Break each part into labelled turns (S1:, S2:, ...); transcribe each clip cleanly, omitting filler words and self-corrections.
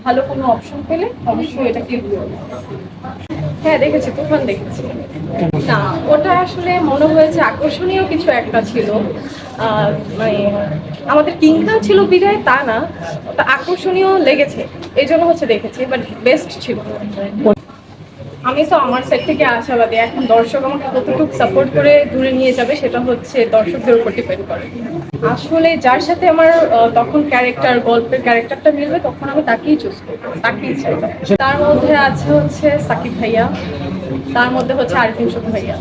S1: ভালো কোনো অপশন পেলে অবশ্যই এটা ক্লিক করবো। হ্যাঁ দেখেছি, তুফান দেখেছি। না, ওটা আসলে মনে হয়েছে আকর্ষণীয় কিছু একটা ছিল। আহ, মানে আমাদের কিং খান ছিল বিদায় তা না, ওটা আকর্ষণীয় লেগেছে, এই জন্য হচ্ছে দেখেছি, বাট বেস্ট ছিল। আমি তো আমার সেট থেকে আশাবাদী, এখন দর্শক আমাকে কতটুকু সাপোর্ট করে দূরে নিয়ে যাবে সেটা হচ্ছে দর্শকদের উপর ডিপেন্ড করে। আসলে যার সাথে আমার তখন গল্পের ক্যারেক্টারটা মিলবে তখন আমি তাকেই চুজ করবো, তাকেই চাই। তার মধ্যে আছে হচ্ছে সাকিব ভাইয়া, তার মধ্যে হচ্ছে আরিফিন শুভ ভাইয়া।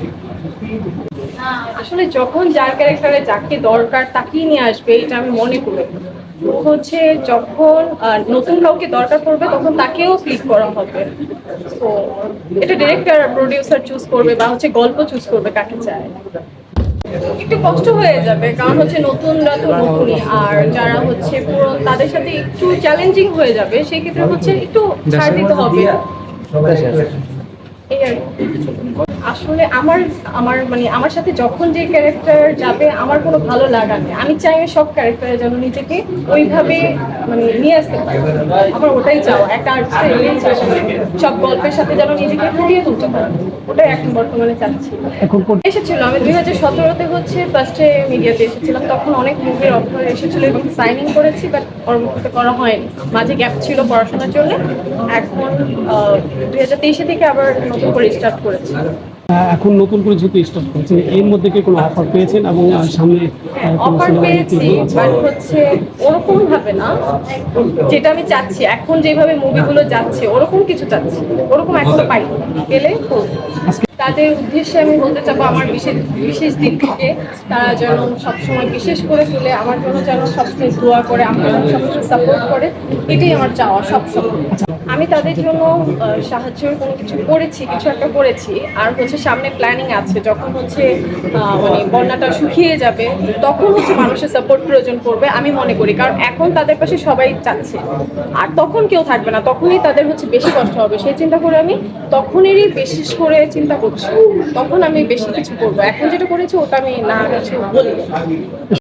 S1: আসলে যখন যার ক্যারেক্টারে যাকে দরকার তাকেই নিয়ে আসবে, এটা আমি মনে করি। হচ্ছে যখন নতুন কাউকে দরকার পড়বে তখন তাকেও ক্লিক করা হবে। তো এটা ডিরেক্টর প্রডিউসার চুজ করবে বা হচ্ছে গল্প চুজ করবে কাকে চায়। একটু কষ্ট হয়ে যাবে, কারণ হচ্ছে নতুনরা তো নতুনই, আর যারা হচ্ছে পুরো তাদের সাথে একটু চ্যালেঞ্জিং হয়ে যাবে, সেই ক্ষেত্রে হচ্ছে একটু ছাড় দিতে হবে। এই আর কি। আসলে আমার আমার মানে আমার সাথে যখন যে ক্যারেক্টার যাবে আমার কোনো ভালো লাগা নেই, আমি চাই আমি সব ক্যারেক্টারে যেন নিজেকে ওইভাবে মানে নিয়ে আসতে পারি। আমার ওটাই চাও, একটা আর্টিস্টের সব গল্পের সাথে যেন নিজেকে ফুটিয়ে তুলতে পারি, ওটাই এখন বর্তমানে চাচ্ছি। এসেছিল, আমি 2017-তে হচ্ছে ফার্স্টে মিডিয়াতে এসেছিলাম, তখন অনেক মুভির অফার এসেছিল এবং সাইনিং করেছি, বাট পরবর্তীতে করা হয়নি, মাঝে গ্যাপ ছিল পড়াশোনার জন্য। এখন 2023 থেকে আবার নতুন করে স্টার্ট করেছি।
S2: এখন নতুন করে যেহেতু স্টার্ট করেছেন, এর মধ্যে কি কোনো অফার পেয়েছেন এবং সামনে কোনো
S1: অফার
S2: সিনেমা
S1: পেয়েছি, বাট হচ্ছে ওরকম ভাবে না যেটা আমি চাচ্ছি। এখন যেভাবে মুভিগুলো যাচ্ছে ওরকম কিছু চাচ্ছি, ওরকম এখনো পাই পেলে করবো। তাদের উদ্দেশ্যে আমি বলতে চাবো, আমার বিশেষ বিশেষ দিক থেকে তারা যেন সবসময় বিশেষ করে তুলে, আমার জন্য যেন সবসময় দোয়া করে, আমার জন্য সবসময় সাপোর্ট করে, এটাই আমার চাওয়া সবসময়। আমি তাদের জন্য সাহায্যের কোনো কিছু করেছি, কিছু একটা করেছি, আর হচ্ছে সামনে প্ল্যানিং আছে, যখন হচ্ছে মানে বন্যাটা শুকিয়ে যাবে তখন হচ্ছে মানুষের সাপোর্ট প্রয়োজন পড়বে আমি মনে করি, কারণ এখন তাদের পাশে সবাই চাচ্ছে, আর তখন কেউ থাকবে না, তখনই তাদের হচ্ছে বেশি কষ্ট হবে, সেই চিন্তা করে আমি তখনেরই বিশেষ করে চিন্তা করছি, তখন আমি বেশি কিছু করবো। এখন যেটা করেছি ওটা আমি না কিছু বলি।